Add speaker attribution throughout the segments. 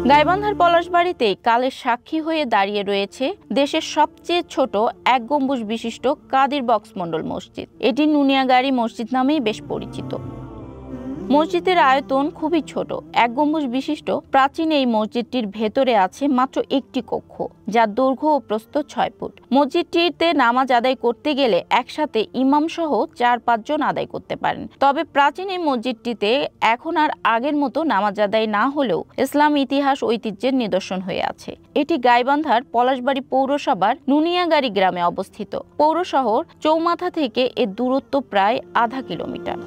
Speaker 1: গাইবান্ধার পলাশবাড়ীতে কালের সাক্ষী হয়ে দাঁড়িয়ে রয়েছে দেশের সবচেয়ে ছোট এক গম্বুজ বিশিষ্ট কাদির বক্স মন্ডল মসজিদ। এটি নুনিয়াগাড়ি মসজিদ নামেই বেশ পরিচিত। মসজিদের আয়তন খুবই ছোট। এক গম্বুজ বিশিষ্ট প্রাচীন এই মসজিদটির ভেতরে আছে মাত্র একটি কক্ষ, যার দৈর্ঘ্য ও প্রস্থ 6 ফুট। মসজিদটিতে নামাজ আদায় করতে গেলে একসাথে ইমাম সহ 4-5 জন আদায় করতে পারেন। তবে প্রাচীন এই মসজিদটিতে এখন আর আগের মতো নামাজ আদায় না হলেও ইসলাম ইতিহাস ঐতিহ্যের নিদর্শন হয়ে আছে। এটি গাইবান্ধার পলাশবাড়ী পৌরসভার নুনিয়াগাড়ি গ্রামে অবস্থিত। পৌর শহর চৌমাথা থেকে এর দূরত্ব প্রায় আধা কিলোমিটার।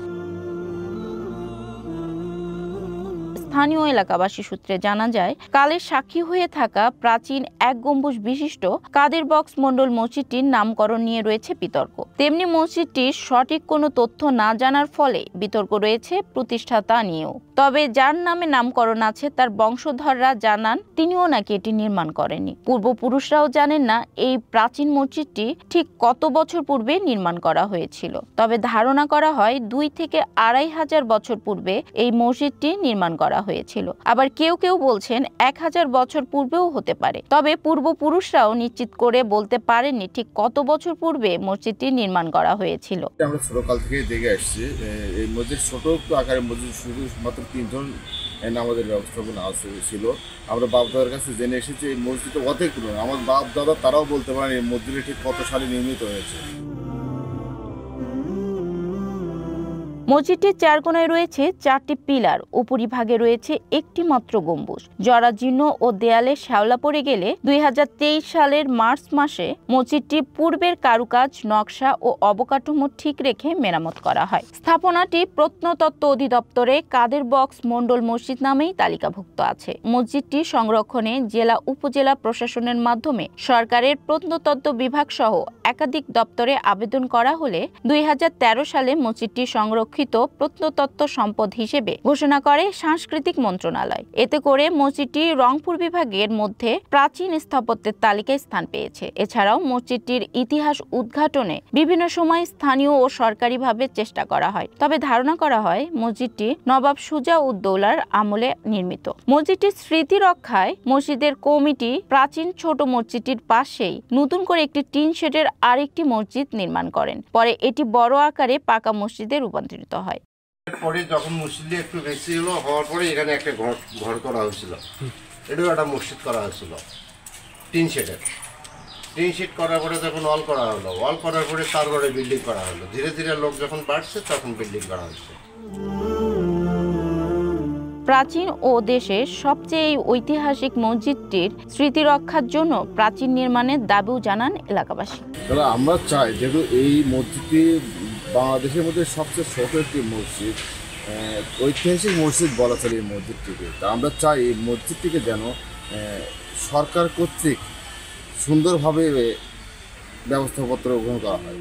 Speaker 1: স্থানীয় এলাকাবাসী সূত্রে জানা যায়, কালের সাক্ষী হয়ে থাকা প্রাচীন এক গম্বুজ বিশিষ্ট কাদির বক্স মন্ডল মসজিদটির নামকরণ নিয়ে রয়েছে বিতর্ক। তেমনি মসজিদটির সঠিক কোনো তথ্য না জানার ফলে বিতর্ক রয়েছে প্রতিষ্ঠাতা নিয়েও। তবে যার নামে নামকরণ আছে তার বংশধররা জানান তিনিও নাকি এটি নির্মাণ করেননি। পূর্বপুরুষরাও জানেন না এই প্রাচীন মসজিদটি ঠিক কত বছর পূর্বে নির্মাণ করা হয়েছিল। তবে ধারণা করা হয় 2 থেকে 2.5 হাজার বছর পূর্বে এই মসজিদটি নির্মাণ করা হয়েছিল। আবার কেউ কেউ বলছেন 1000 বছর পূর্বেও হতে পারে। তবে পূর্বপুরুষরাও নিশ্চিত করে বলতে পারেননি ঠিক কত বছর পূর্বে মসজিদটি নির্মাণ করা হয়েছিল।
Speaker 2: আমরা ছোটকাল থেকে দেখে আসছি এই মসজিদ ছোট আকারের মসজিদ, শুধু মাত্র 3 জন আমাদের ব্যবস্থাপনা ছিল। আমরা বাপ দাদার কাছে জেনে এসেছি এই মসজিদটা অনেক পুরনো। আমার বাপ দাদা তারাও বলতে পারেন এই মসজিদটি ঠিক কত সালে নির্মিত হয়েছে।
Speaker 1: মসজিদটির 4 কোণায় রয়েছে 4টি পিলার, উপরিভাগে রয়েছে একটি মাত্র গম্বুজ। জরাজীর্ণ ও দেয়ালে শ্যাওলা পড়ে গেলে 2023 সালের মার্চ মাসে মসজিদটি পূর্বের কারুকাজ, নকশা ও অবকাঠামো ঠিক রেখে মেরামত করা হয়। স্থাপনাটি প্রত্নতত্ত্ব অধিদপ্তরে কাদের বক্স মন্ডল মসজিদ নামেই তালিকাভুক্ত আছে। মসজিদটি সংরক্ষণে জেলা উপজেলা প্রশাসনের মাধ্যমে সরকারের প্রত্নতত্ত্ব বিভাগ সহ একাধিক দপ্তরে আবেদন করা হলে 2013 সালে মসজিদটি সংরক্ষিত প্রত্নতত্ত্ব সম্পদ হিসেবে ঘোষণা করে সাংস্কৃতিক মন্ত্রণালয়। এতে করে মসজিদটি রংপুর বিভাগের মধ্যে প্রাচীন স্থাপত্যের তালিকায় স্থান পেয়েছে। এছাড়াও মসজিদটির ইতিহাস উদ্ঘাটনে বিভিন্ন সময় স্থানীয় ও সরকারিভাবে চেষ্টা করা হয়। তবে ধারণা করা হয় মসজিদটি নবাব সুজা-উদ-দৌলার আমলে নির্মিত। মসজিদটির স্মৃতি রক্ষায় মসজিদের কমিটি প্রাচীন ছোট মসজিদটির পাশেই নতুন করে একটি টিন শেডের আরেকটি মসজিদ নির্মাণ করেন। পরে এটি বড় আকারে পাকা মসজিদে রূপান্তরিত হয়।
Speaker 3: পরে যখন মসজিদে একটু বেশি হওয়ার পরে এখানে একটা ঘর করা হয়েছিল, এটাও একটা মসজিদ করা হয়েছিল টিন শেড করার পরে যখন ওয়াল করা হলো, ওয়াল করার পরে তারপরে বিল্ডিং করা হলো। ধীরে ধীরে লোক যখন বাড়ছে তখন বিল্ডিং করা হচ্ছে।
Speaker 1: প্রাচীন ও দেশের সবচেয়ে ঐতিহাসিক মসজিদটির স্মৃতি রক্ষার জন্য প্রাচীন নির্মাণের দাবিও জানান এলাকাবাসী।
Speaker 2: আমরা চাই যেহেতু এই মসজিদটি বাংলাদেশের মধ্যে সবচেয়ে ছোট একটি মসজিদ, ঐতিহাসিক মসজিদ বলা চলে এই মসজিদটিকে। তা আমরা চাই এই মসজিদটিকে যেন সরকার কর্তৃক সুন্দরভাবে ব্যবস্থাপত্র গ্রহণ করা হয়।